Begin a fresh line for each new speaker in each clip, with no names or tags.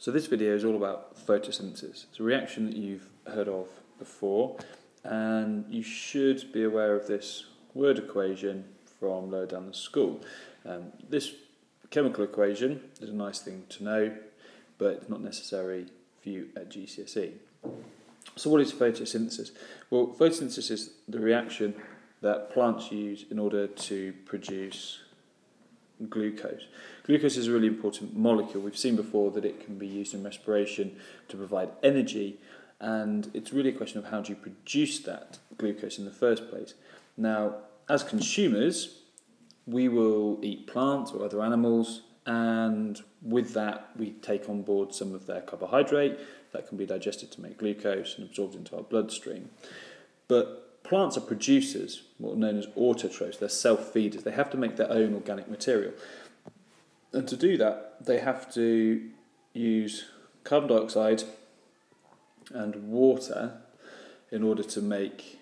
So this video is all about photosynthesis. It's a reaction that you've heard of before, and you should be aware of this word equation from lower down the school. This chemical equation is a nice thing to know, but it's not necessary for you at GCSE. So what is photosynthesis? Well, photosynthesis is the reaction that plants use in order to produce glucose. Glucose is a really important molecule. We've seen before that it can be used in respiration to provide energy, and it's really a question of how do you produce that glucose in the first place. Now, as consumers, we will eat plants or other animals, and with that we take on board some of their carbohydrate that can be digested to make glucose and absorbed into our bloodstream. But plants are producers, what are known as autotrophs. They're self-feeders. They have to make their own organic material. And to do that, they have to use carbon dioxide and water in order to make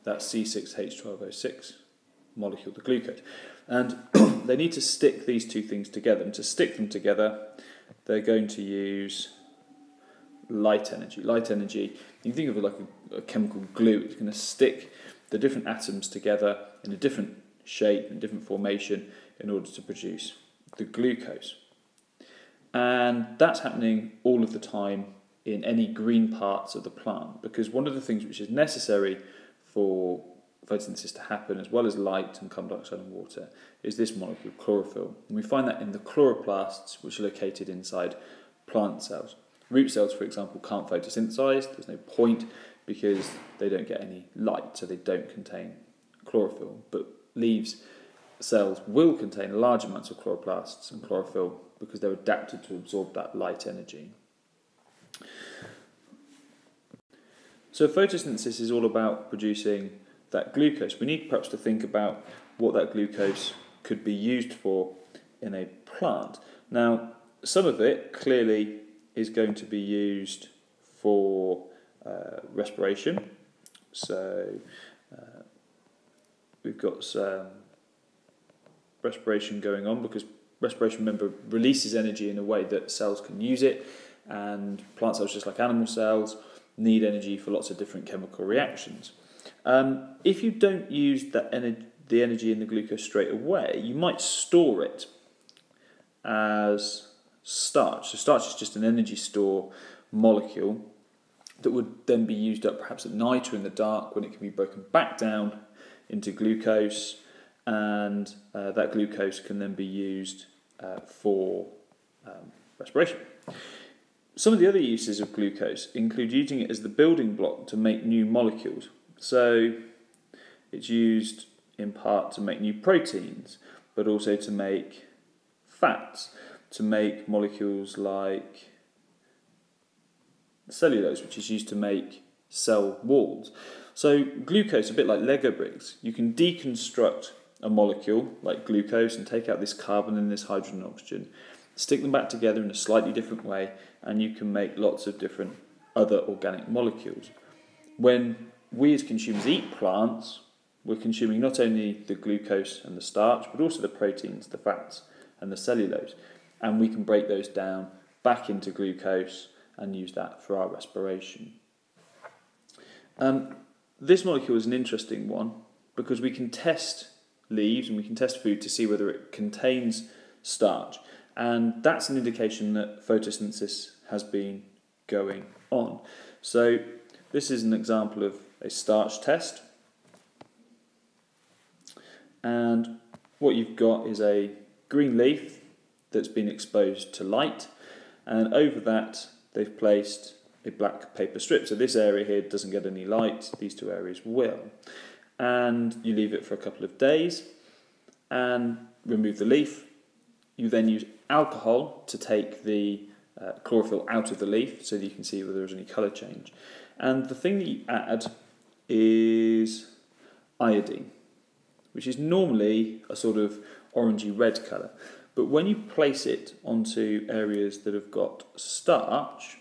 that C6H12O6 molecule, the glucose. And they need to stick these two things together. And to stick them together, they're going to use light energy. Light energy, you think of it like a chemical glue. It's going to stick the different atoms together in a different shape and different formation in order to produce the glucose. And that's happening all of the time in any green parts of the plant, because one of the things which is necessary for photosynthesis to happen, as well as light and carbon dioxide and water, is this molecule, chlorophyll. And we find that in the chloroplasts, which are located inside plant cells. Root cells, for example, can't photosynthesize. There's no point because they don't get any light, so they don't contain chlorophyll. But leaves cells will contain large amounts of chloroplasts and chlorophyll because they're adapted to absorb that light energy. So photosynthesis is all about producing that glucose. We need perhaps to think about what that glucose could be used for in a plant. Now, some of it clearly is going to be used for respiration. So we've got some respiration going on because respiration, remember, releases energy in a way that cells can use it, and plant cells, just like animal cells, need energy for lots of different chemical reactions. If you don't use the energy in the glucose straight away, you might store it as starch. So starch is just an energy store molecule that would then be used up perhaps at night or in the dark, when it can be broken back down into glucose, and that glucose can then be used for respiration. Some of the other uses of glucose include using it as the building block to make new molecules. So it's used in part to make new proteins, but also to make fats, to make molecules like cellulose, which is used to make cell walls. So glucose, a bit like Lego bricks, you can deconstruct a molecule like glucose and take out this carbon and this hydrogen and oxygen, stick them back together in a slightly different way, and you can make lots of different other organic molecules. When we as consumers eat plants, we're consuming not only the glucose and the starch, but also the proteins, the fats and the cellulose. And we can break those down back into glucose and use that for our respiration. This molecule is an interesting one because we can test leaves and we can test food to see whether it contains starch. And that's an indication that photosynthesis has been going on. So this is an example of a starch test. And what you've got is a green leaf that's been exposed to light, and over that they've placed a black paper strip. So this area here doesn't get any light, these two areas will. And you leave it for a couple of days and remove the leaf. You then use alcohol to take the chlorophyll out of the leaf so that you can see whether there's any colour change. And the thing that you add is iodine, which is normally a sort of orangey red colour. But when you place it onto areas that have got starch,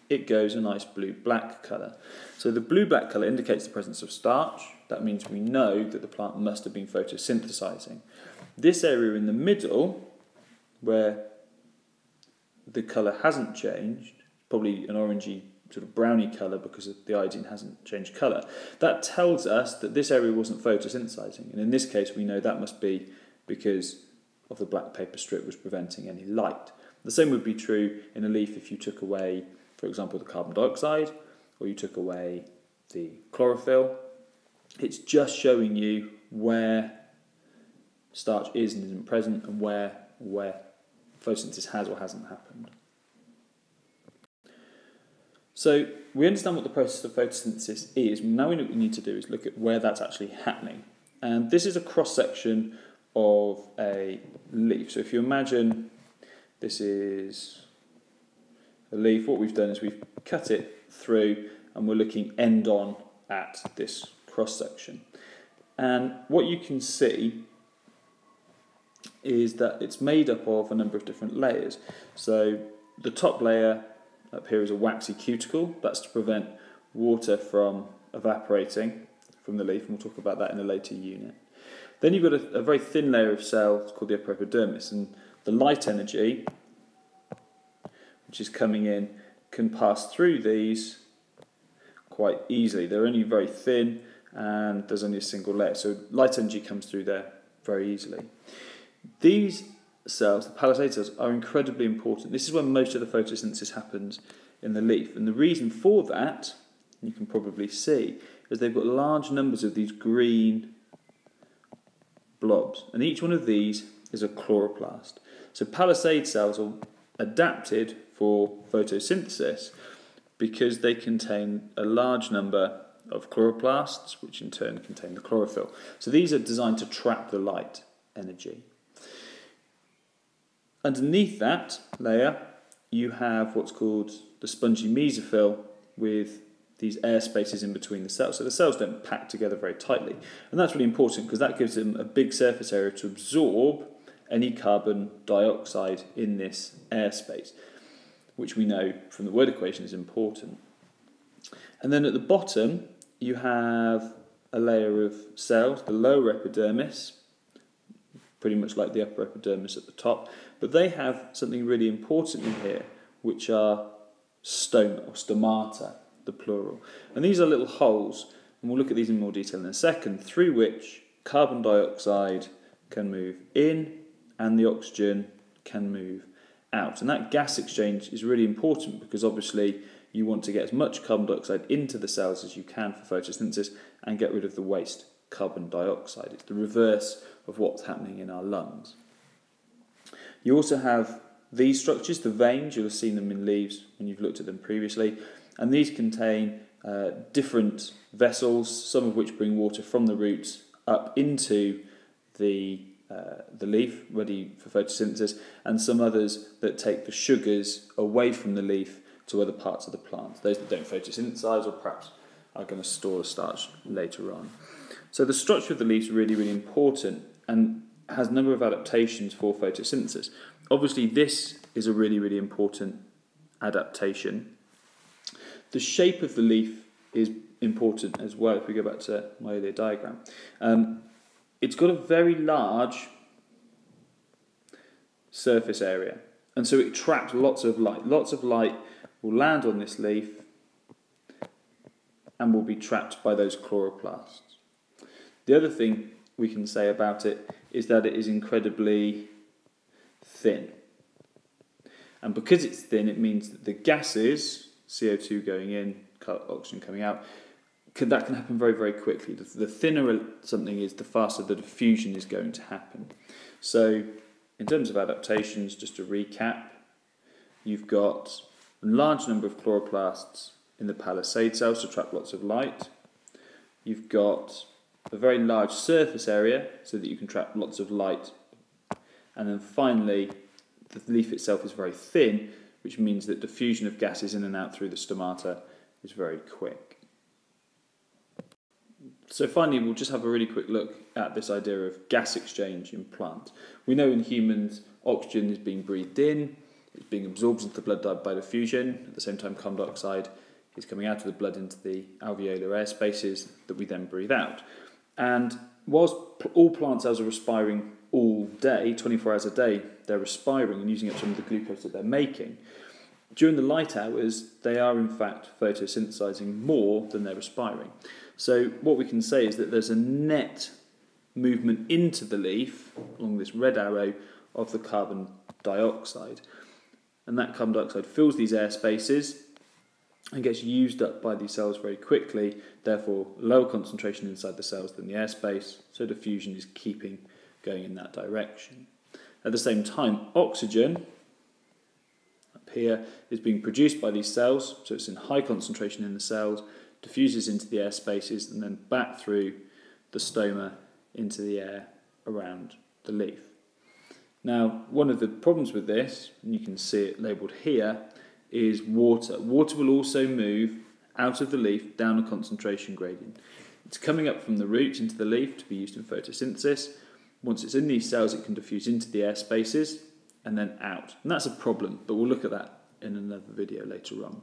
it goes a nice blue-black colour. So the blue-black colour indicates the presence of starch. That means we know that the plant must have been photosynthesizing. This area in the middle, where the colour hasn't changed, probably an orangey sort of browny colour because the iodine hasn't changed colour, that tells us that this area wasn't photosynthesizing. And in this case, we know that must be because of the black paper strip was preventing any light. The same would be true in a leaf if you took away, for example, the carbon dioxide, or you took away the chlorophyll. It's just showing you where starch is and isn't present, and where photosynthesis has or hasn't happened. So we understand what the process of photosynthesis is. Now what we need to do is look at where that's actually happening. And this is a cross-section of a leaf. So if you imagine this is a leaf, what we've done is we've cut it through and we're looking end on at this cross-section. And what you can see is that it's made up of a number of different layers. So the top layer up here is a waxy cuticle. That's to prevent water from evaporating from the leaf, and we'll talk about that in a later unit. Then you've got a very thin layer of cells called the upper epidermis, and the light energy, which is coming in, can pass through these quite easily. They're only very thin, and there's only a single layer, so light energy comes through there very easily. These cells, the palisade cells, are incredibly important. This is where most of the photosynthesis happens in the leaf, and the reason for that, you can probably see, is they've got large numbers of these green blobs, and each one of these is a chloroplast. So palisade cells are adapted for photosynthesis because they contain a large number of chloroplasts, which in turn contain the chlorophyll. So these are designed to trap the light energy. Underneath that layer, you have what's called the spongy mesophyll with these air spaces in between the cells. So the cells don't pack together very tightly. And that's really important because that gives them a big surface area to absorb any carbon dioxide in this airspace, which we know from the word equation is important. And then at the bottom, you have a layer of cells, the lower epidermis, pretty much like the upper epidermis at the top, but they have something really important in here, which are stoma or stomata, the plural. And these are little holes, and we'll look at these in more detail in a second, through which carbon dioxide can move in and the oxygen can move out. And that gas exchange is really important because obviously you want to get as much carbon dioxide into the cells as you can for photosynthesis and get rid of the waste carbon dioxide. It's the reverse of what's happening in our lungs. You also have these structures, the veins. You'll have seen them in leaves when you've looked at them previously, and these contain different vessels, some of which bring water from the roots up into the leaf, ready for photosynthesis, and some others that take the sugars away from the leaf to other parts of the plant, those that don't photosynthesize or perhaps are going to store the starch later on. So the structure of the leaf is really, really important and has a number of adaptations for photosynthesis. Obviously, this is a really, really important adaptation. The shape of the leaf is important as well, if we go back to my earlier diagram. It's got a very large surface area, and so it traps lots of light. Lots of light will land on this leaf and will be trapped by those chloroplasts. The other thing we can say about it is that it is incredibly thin. And because it's thin, it means that the gases, CO2 going in, oxygen coming out, that can happen very, very quickly. The thinner something is, the faster the diffusion is going to happen. So in terms of adaptations, just to recap, you've got a large number of chloroplasts in the palisade cells to trap lots of light. You've got a very large surface area so that you can trap lots of light. And then finally, the leaf itself is very thin, which means that diffusion of gases in and out through the stomata is very quick. So finally, we'll just have a really quick look at this idea of gas exchange in plants. We know in humans, oxygen is being breathed in, it's being absorbed into the blood by diffusion. At the same time, carbon dioxide is coming out of the blood into the alveolar air spaces that we then breathe out. And whilst all plant cells are respiring all day, 24 hours a day, they're respiring and using up some of the glucose that they're making. During the light hours, they are in fact photosynthesizing more than they're respiring. So what we can say is that there's a net movement into the leaf along this red arrow of the carbon dioxide. And that carbon dioxide fills these air spaces and gets used up by these cells very quickly, therefore lower concentration inside the cells than the airspace, so diffusion is keeping going in that direction. At the same time, oxygen, up here, is being produced by these cells, so it's in high concentration in the cells, diffuses into the air spaces and then back through the stoma into the air around the leaf. Now, one of the problems with this, and you can see it labelled here, is water. Water will also move out of the leaf down a concentration gradient. It's coming up from the root into the leaf to be used in photosynthesis. Once it's in these cells, it can diffuse into the air spaces and then out. And that's a problem, but we'll look at that in another video later on.